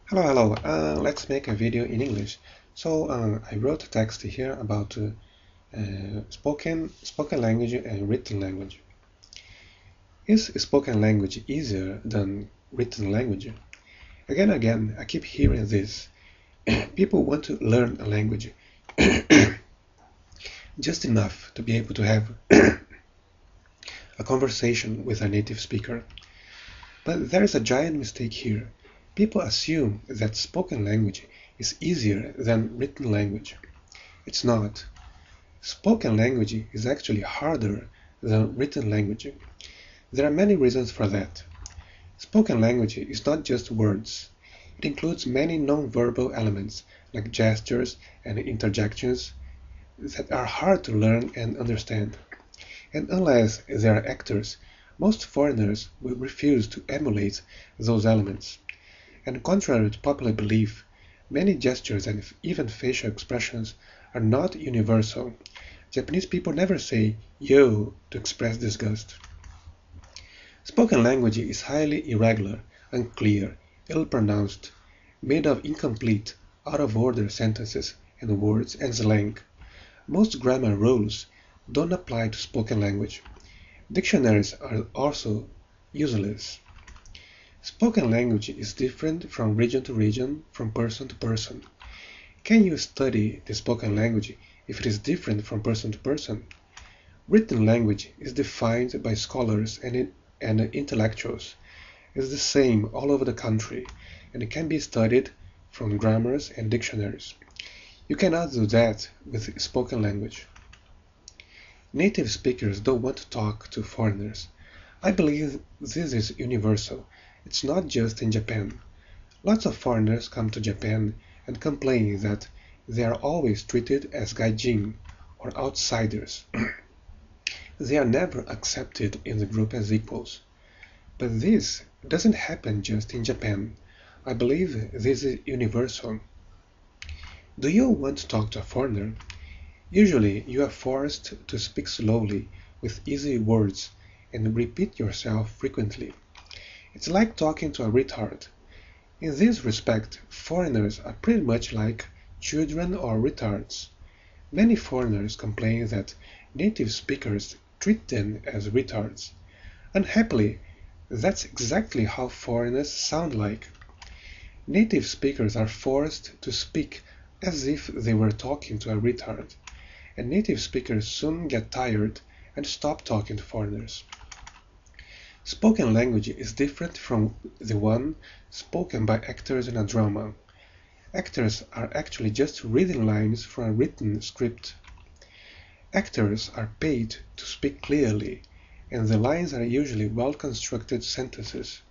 Hello. Let's make a video in English. I wrote a text here about spoken language and written language. Is spoken language easier than written language? Again, I keep hearing this. People want to learn a language just enough to be able to have a conversation with a native speaker. But there is a giant mistake here. People assume that spoken language is easier than written language. It's not. Spoken language is actually harder than written language. There are many reasons for that. Spoken language is not just words. It includes many non-verbal elements like gestures and interjections that are hard to learn and understand. And unless they are actors, most foreigners will refuse to emulate those elements. And contrary to popular belief, many gestures and even facial expressions are not universal. Japanese people never say yo to express disgust. Spoken language is highly irregular, unclear, ill-pronounced, made of incomplete, out-of-order sentences and words and slang. Most grammar rules don't apply to spoken language. Dictionaries are also useless. Spoken language is different from region to region, from person to person. Can you study the spoken language if it is different from person to person? Written language is defined by scholars and intellectuals. It is the same all over the country, and it can be studied from grammars and dictionaries. You cannot do that with spoken language. Native speakers don't want to talk to foreigners. I believe this is universal. It's not just in Japan. Lots of foreigners come to Japan and complain that they are always treated as gaijin, or outsiders. They are never accepted in the group as equals. But this doesn't happen just in Japan. I believe this is universal. Do you want to talk to a foreigner? Usually you are forced to speak slowly with easy words and repeat yourself frequently. It's like talking to a retard. In this respect, foreigners are pretty much like children or retards. Many foreigners complain that native speakers treat them as retards. Unhappily, that's exactly how foreigners sound like. Native speakers are forced to speak as if they were talking to a retard, and native speakers soon get tired and stop talking to foreigners. Spoken language is different from the one spoken by actors in a drama. Actors are actually just reading lines from a written script. Actors are paid to speak clearly, and the lines are usually well-constructed sentences.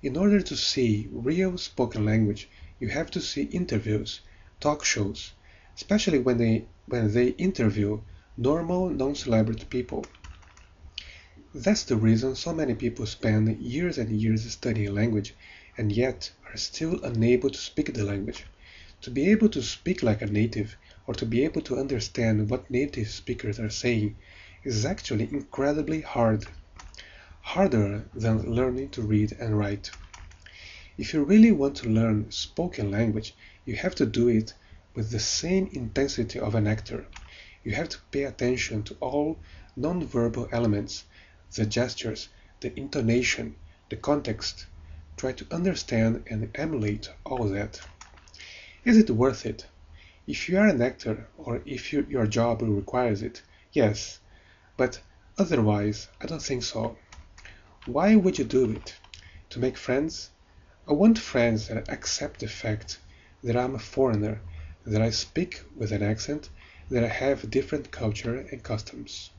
In order to see real spoken language, you have to see interviews, talk shows, especially when they interview normal, non-celebrity people. That's the reason so many people spend years and years studying language and yet are still unable to speak the language. To be able to speak like a native or to be able to understand what native speakers are saying is actually incredibly hard. Harder than learning to read and write. If you really want to learn spoken language, you have to do it with the same intensity of an actor. You have to pay attention to all non-verbal elements, the gestures, the intonation, the context. Try to understand and emulate all that. Is it worth it? If you are an actor or if your job requires it, yes, but otherwise I don't think so. Why would you do it? To make friends? I want friends that accept the fact that I'm a foreigner, that I speak with an accent, that I have different culture and customs.